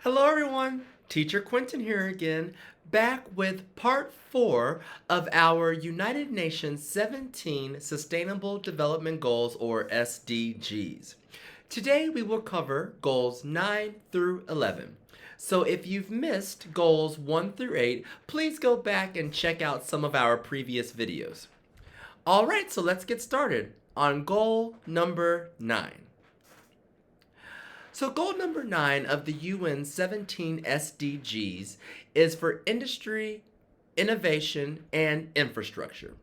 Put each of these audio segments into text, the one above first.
Hello, everyone. Teacher Quentin here again, back with part 4 of our United Nations 17 Sustainable Development Goals, or SDGs. Today we will cover goals 9 through 11. So if you've missed goals 1 through 8, please go back and check out some of our previous videos. All right, so let's get started on goal number 9. So, goal number 9 of the UN 17 SDGs is for industry, innovation, and infrastructure.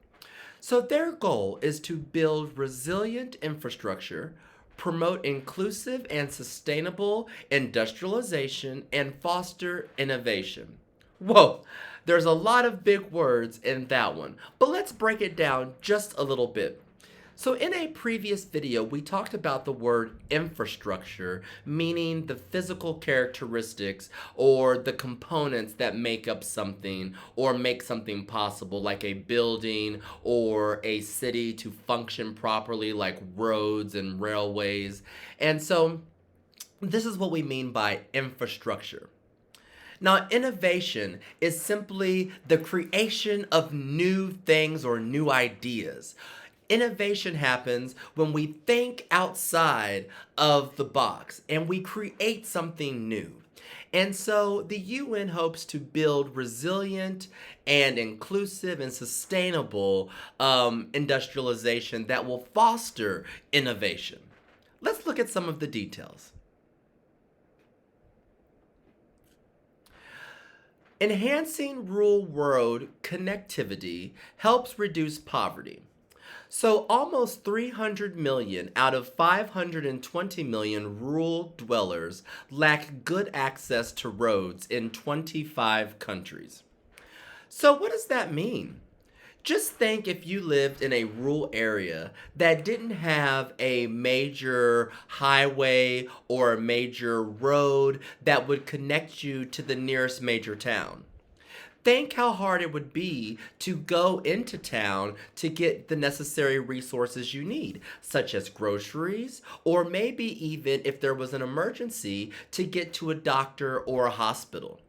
So, their goal is to build resilient infrastructure, promote inclusive and sustainable industrialization, and foster innovation. Whoa, there's a lot of big words in that one, but let's break it down just a little bit. So, in a previous video, we talked about the word infrastructure, meaning the physical characteristics or the components that make up something or make something possible, like a building or a city to function properly, like roads and railways. And so, this is what we mean by infrastructure. Now, innovation is simply the creation of new things or new ideas. Innovation happens when we think outside of the box and we create something new. And so the UN hopes to build resilient and inclusive and sustainable industrialization that will foster innovation. Let's look at some of the details. Enhancing rural road connectivity helps reduce poverty. So, almost 300 million out of 520 million rural dwellers lack good access to roads in 25 countries. So, what does that mean? Just think if you lived in a rural area that didn't have a major highway or a major road that would connect you to the nearest major town. Think how hard it would be to go into town to get the necessary resources you need, such as groceries, or maybe even if there was an emergency to get to a doctor or a hospital.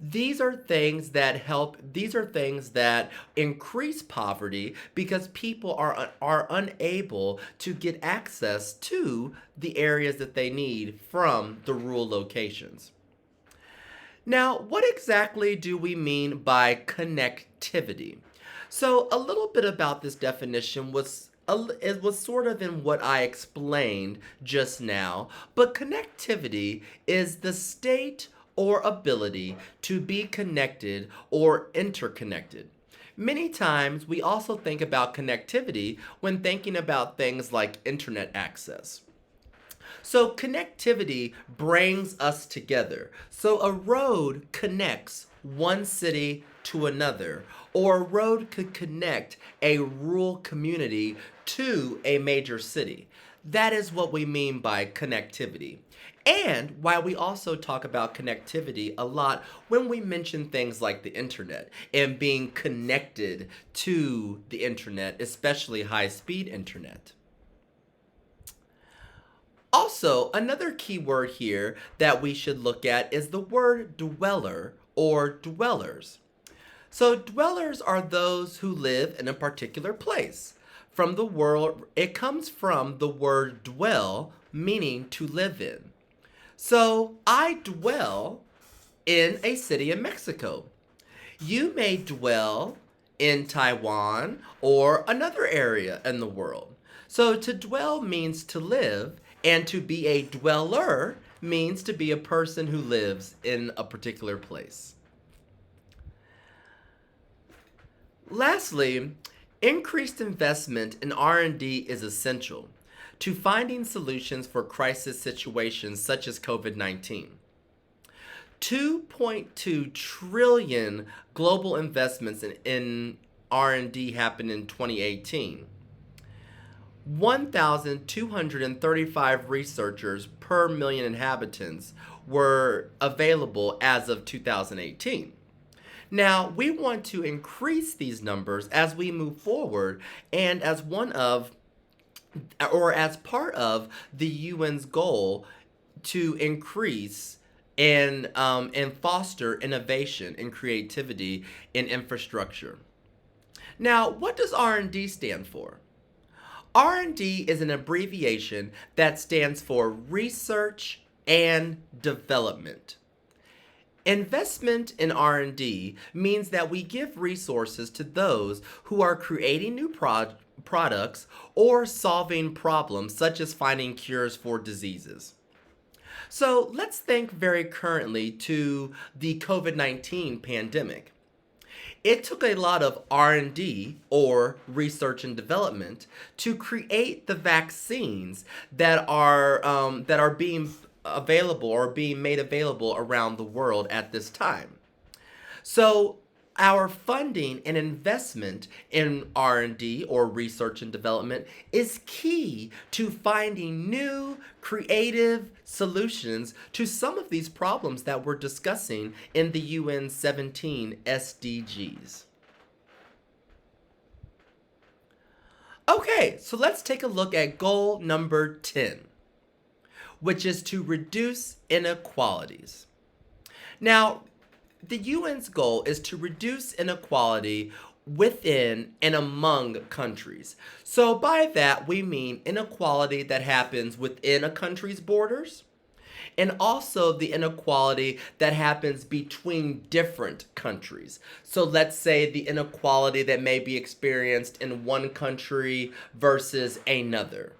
These are things that increase poverty because people are unable to get access to the areas that they need from the rural locations. Now, what exactly do we mean by connectivity? So, a little bit about this definition it was sort of in what I explained just now, but connectivity is the state or ability to be connected or interconnected. Many times, we also think about connectivity when thinking about things like internet access. So connectivity brings us together. So a road connects one city to another, or a road could connect a rural community to a major city. That is what we mean by connectivity. And why we also talk about connectivity a lot when we mention things like the internet and being connected to the internet, especially high speed internet. Also, another key word here that we should look at is the word dweller or dwellers. So, dwellers are those who live in a particular place. It comes from the word dwell, meaning to live in. So, I dwell in a city in Mexico. You may dwell in Taiwan or another area in the world. So to dwell means to live, and to be a dweller means to be a person who lives in a particular place. Lastly, increased investment in R&D is essential to finding solutions for crisis situations such as COVID-19. 2.2 trillion global investments in R&D happened in 2018. 1,235 researchers per million inhabitants were available as of 2018. Now, we want to increase these numbers as we move forward and as part of the UN's goal to increase and foster innovation and creativity in infrastructure. Now, what does R&D stand for? R&D is an abbreviation that stands for research and development. Investment in R&D means that we give resources to those who are creating new products or solving problems such as finding cures for diseases. So let's think very currently to the COVID-19 pandemic. It took a lot of R&D, or research and development, to create the vaccines that are being available or being made available around the world at this time. So our funding and investment in R&D, or research and development, is key to finding new creative solutions to some of these problems that we're discussing in the UN 17 SDGs. Okay, so let's take a look at goal number 10, which is to reduce inequalities. Now, the UN's goal is to reduce inequality within and among countries. So by that, we mean inequality that happens within a country's borders, and also the inequality that happens between different countries. So let's say the inequality that may be experienced in one country versus another.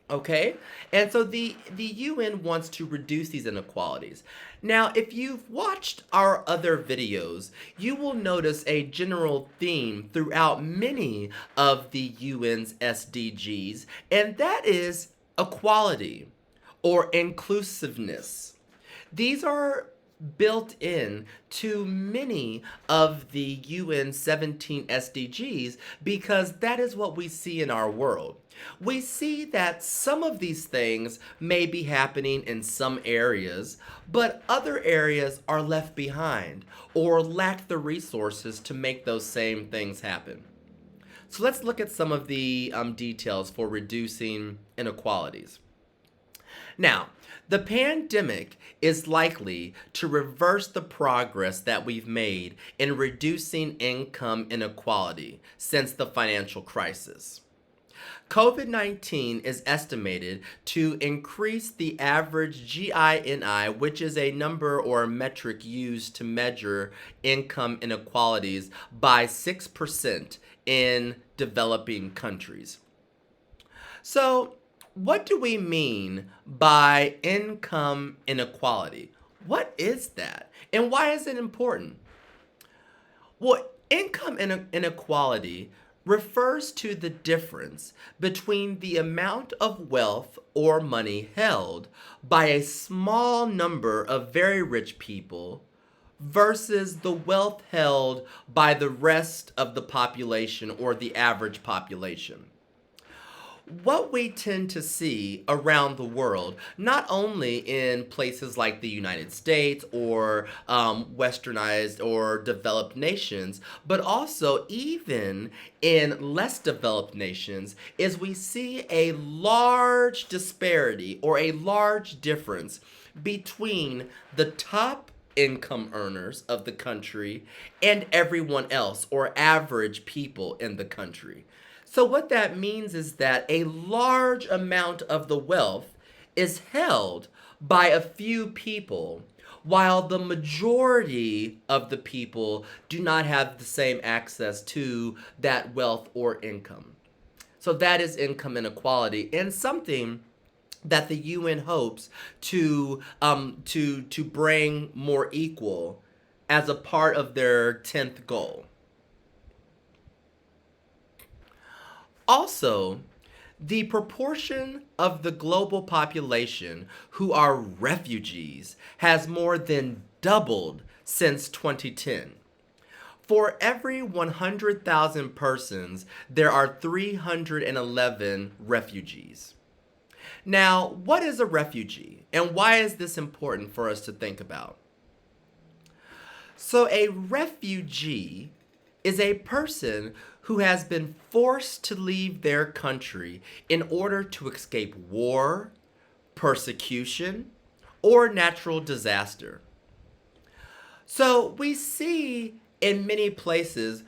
Okay? And so the UN wants to reduce these inequalities. Now, if you've watched our other videos, you will notice a general theme throughout many of the UN's SDGs, and that is equality or inclusiveness. These are built in to many of the UN 17 SDGs because that is what we see in our world. We see that some of these things may be happening in some areas, but other areas are left behind or lack the resources to make those same things happen. So let's look at some of the details for reducing inequalities. Now, the pandemic is likely to reverse the progress that we've made in reducing income inequality since the financial crisis. COVID-19 is estimated to increase the average GINI, which is a number or a metric used to measure income inequalities, by 6% in developing countries. So, what do we mean by income inequality? What is that? And why is it important? Well, income inequality refers to the difference between the amount of wealth or money held by a small number of very rich people versus the wealth held by the rest of the population or the average population. What we tend to see around the world, not only in places like the United States or westernized or developed nations, but also even in less developed nations, is we see a large disparity or a large difference between the top income earners of the country and everyone else, or average people in the country. So what that means is that a large amount of the wealth is held by a few people, while the majority of the people do not have the same access to that wealth or income. So that is income inequality, and something that the UN hopes to bring more equal as a part of their 10th goal. Also, the proportion of the global population who are refugees has more than doubled since 2010. For every 100,000 persons, there are 311 refugees. Now, what is a refugee, and why is this important for us to think about? So, a refugee is a person who has been forced to leave their country in order to escape war, persecution, or natural disaster. So we see in many places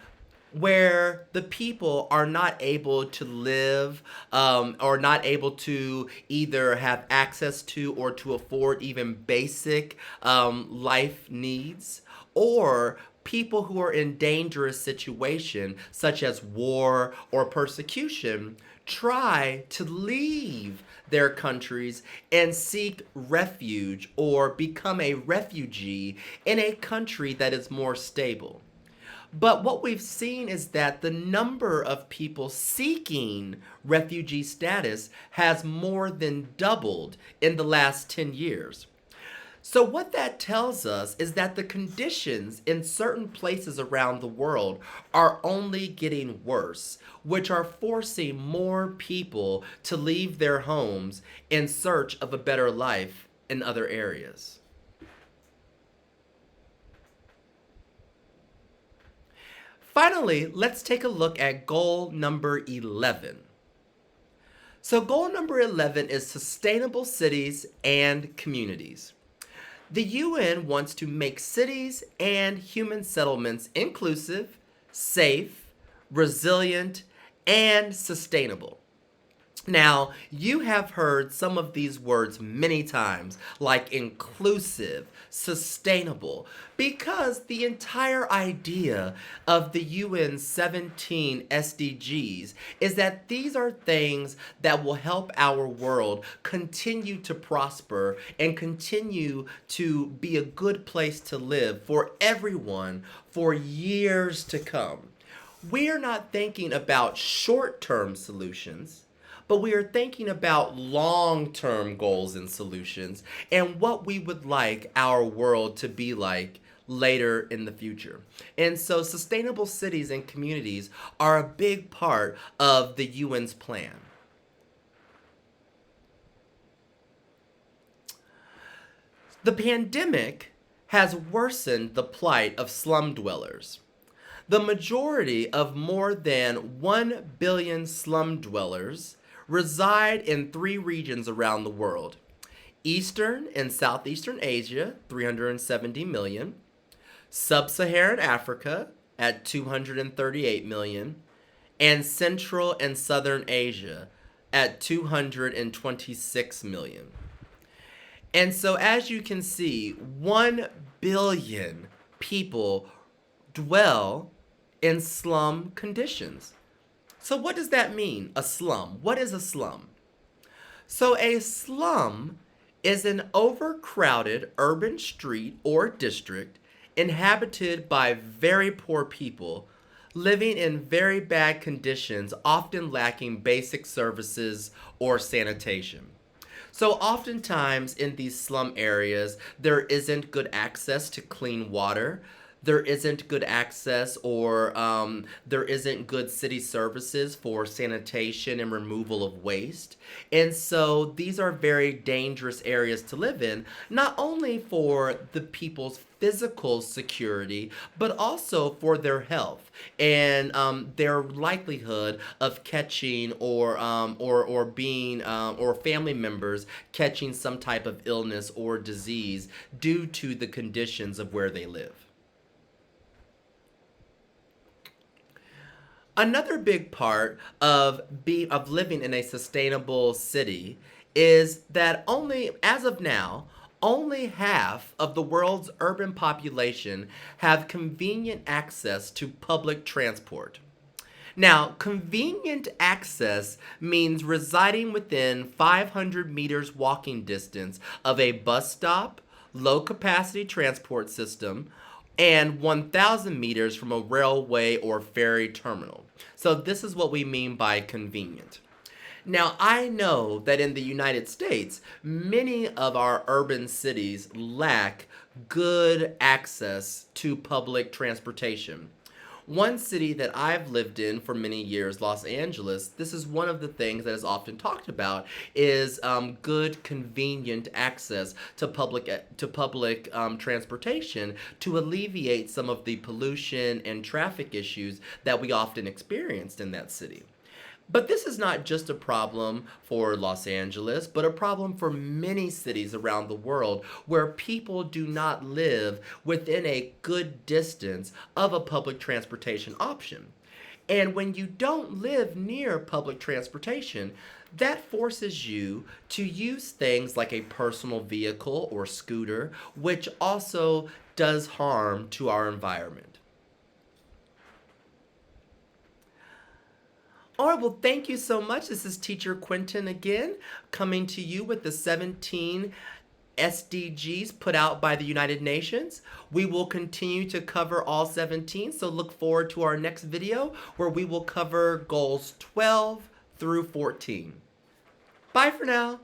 where the people are not able to live or not able to either have access to or to afford even basic life needs, or people who are in dangerous situation such as war or persecution try to leave their countries and seek refuge or become a refugee in a country that is more stable. But what we've seen is that the number of people seeking refugee status has more than doubled in the last 10 years. So, what that tells us is that the conditions in certain places around the world are only getting worse, which are forcing more people to leave their homes in search of a better life in other areas. Finally, let's take a look at goal number 11. So, goal number 11 is sustainable cities and communities. The UN wants to make cities and human settlements inclusive, safe, resilient, and sustainable. Now, you have heard some of these words many times, like inclusive, sustainable, because the entire idea of the UN 17 SDGs is that these are things that will help our world continue to prosper and continue to be a good place to live for everyone for years to come. We are not thinking about short-term solutions, but we are thinking about long-term goals and solutions and what we would like our world to be like later in the future. And so sustainable cities and communities are a big part of the UN's plan. The pandemic has worsened the plight of slum dwellers. The majority of more than 1 billion slum dwellers reside in 3 regions around the world: Eastern and Southeastern Asia, 370 million, Sub-Saharan Africa at 238 million, and Central and Southern Asia at 226 million. And so, as you can see, 1 billion people dwell in slum conditions. So what does that mean, a slum? What is a slum? So a slum is an overcrowded urban street or district inhabited by very poor people living in very bad conditions, often lacking basic services or sanitation. So oftentimes in these slum areas, there isn't good access to clean water. There isn't good access or there isn't good city services for sanitation and removal of waste. And so these are very dangerous areas to live in, not only for the people's physical security, but also for their health and their likelihood of catching or being or family members catching some type of illness or disease due to the conditions of where they live. Another big part of living in a sustainable city is that only as of now, only half of the world's urban population have convenient access to public transport. Now, convenient access means residing within 500 meters walking distance of a bus stop, low capacity transport system, and 1,000 meters from a railway or ferry terminal. So this is what we mean by convenient. Now, I know that in the United States, many of our urban cities lack good access to public transportation. One city that I've lived in for many years, Los Angeles, this is one of the things that is often talked about is good, convenient access to public transportation to alleviate some of the pollution and traffic issues that we often experienced in that city. But this is not just a problem for Los Angeles, but a problem for many cities around the world where people do not live within a good distance of a public transportation option. And when you don't live near public transportation, that forces you to use things like a personal vehicle or scooter, which also does harm to our environment. All right, well, thank you so much. This is Teacher Quentin again, coming to you with the 17 SDGs put out by the United Nations. We will continue to cover all 17, so look forward to our next video where we will cover goals 12 through 14. Bye for now.